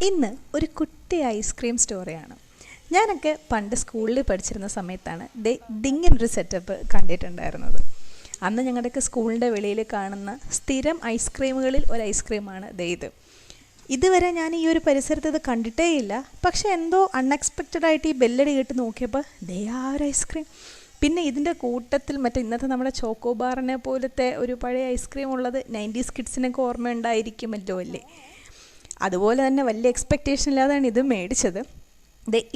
ഇന്ന് ഒരു കുട്ടി ഐസ്ക്രീം സ്റ്റോറിയാണ്. ഞാനൊക്കെ പണ്ട് സ്കൂളിൽ പഠിച്ചിരുന്ന സമയത്താണ് ഇങ്ങനൊരു സെറ്റപ്പ് കണ്ടിട്ടുണ്ടായിരുന്നത്. അന്ന് ഞങ്ങളുടെയൊക്കെ സ്കൂളിൻ്റെ വെളിയിൽ കാണുന്ന സ്ഥിരം ഐസ്ക്രീമുകളിൽ ഒരു ഐസ്ക്രീമാണ് ഇത്. ഇതുവരെ ഞാൻ ഈ ഒരു പരിസരത്ത് ഇത് കണ്ടിട്ടേയില്ല. പക്ഷേ എന്തോ അൺഎക്സ്പെക്റ്റഡായിട്ട് ഈ ബെല്ലടി കേട്ട് നോക്കിയപ്പോൾ ആ ഒരു ഐസ്ക്രീം. പിന്നെ ഇതിൻ്റെ കൂട്ടത്തിൽ ഇന്നത്തെ നമ്മുടെ ചോക്കോബാറിനെ പോലത്തെ ഒരു പഴയ ഐസ്ക്രീം ഉള്ളത് 90s കിഡ്സിനൊക്കെ ഓർമ്മ ഉണ്ടായിരിക്കുമല്ലോ അല്ലേ. അതുപോലെ തന്നെ വലിയ എക്സ്പെക്റ്റേഷൻ ഇല്ലാതെയാണ് ഇത് മേടിച്ചത്.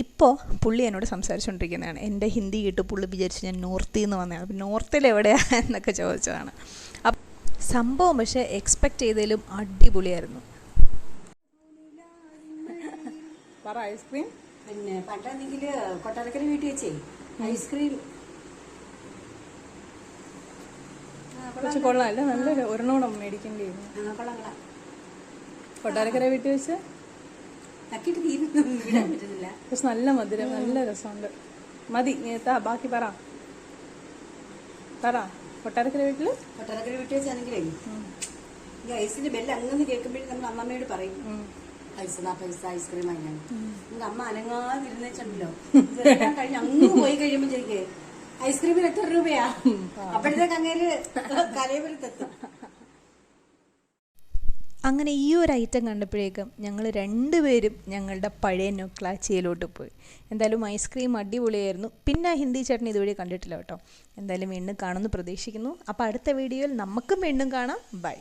ഇപ്പോൾ പുള്ളി എന്നോട് സംസാരിച്ചുകൊണ്ടിരിക്കുന്നതാണ്. എൻ്റെ ഹിന്ദി കേട്ട് പുള്ളി വിചാരിച്ച് ഞാൻ നോർത്തിൽ നിന്ന് വന്നതാണ്. അപ്പോൾ നോർത്തിൽ എവിടെയാണ് എന്നൊക്കെ ചോദിച്ചതാണ്. അപ്പം സംഭവം പക്ഷേ എക്സ്പെക്റ്റ് ചെയ്തതിലും അടിപൊളിയായിരുന്നു. ഐസ്ക്രീം പിന്നെ പണ്ടാണെങ്കിൽ കൊട്ടാരക്കര വീട്ടിൽ വെച്ചേ ഐസ്ക്രീം പക്ഷെ കൊള്ളാമല്ല, നല്ലൊരു ഒരെണ്ണോണം മേടിക്കേണ്ടി കൊട്ടാരക്കര വീട്ടിൽ വെച്ച്. പക്ഷെ നല്ല മധുരം, നല്ല രസമുണ്ട്. മതി ബാക്കി പറ. കൊട്ടാരക്കര വീട്ടിൽ വെച്ചാണെങ്കിലേ ഈ ഐസിന്റെ ബെല്ല് അങ്ങനെ കേൾക്കുമ്പോഴേ നമ്മൾ അമ്മമ്മയോട് പറയും പൈസ ഐസ്ക്രീം വാങ്ങിയാണ്. നമുക്ക് അമ്മ അനങ്ങാതിരുന്നോ കഴിഞ്ഞ് അങ്ങ് പോയി കഴിയുമ്പോ ശരിക്ക് ഐസ്ക്രീമിന് എത്ര രൂപയാ? അപ്പോഴത്തേക്ക് അങ്ങേര് കലയപുരത്തെത്തും. അങ്ങനെ ഈ ഒരു ഐറ്റം കണ്ടപ്പോഴേക്കും ഞങ്ങൾ രണ്ടുപേരും ഞങ്ങളുടെ പഴയ നൊക്ലാച്ചിയിലോട്ട് പോയി. എന്തായാലും ഐസ്ക്രീം അടിപൊളിയായിരുന്നു. പിന്നെ ഹിന്ദി ചട്നി ഇതുവഴി കണ്ടിട്ടില്ല കേട്ടോ. എന്തായാലും വീണ്ടും കാണുമെന്ന് പ്രതീക്ഷിക്കുന്നു. അപ്പോൾ അടുത്ത വീഡിയോയിൽ നമുക്കും വീണ്ടും കാണാം. ബൈ.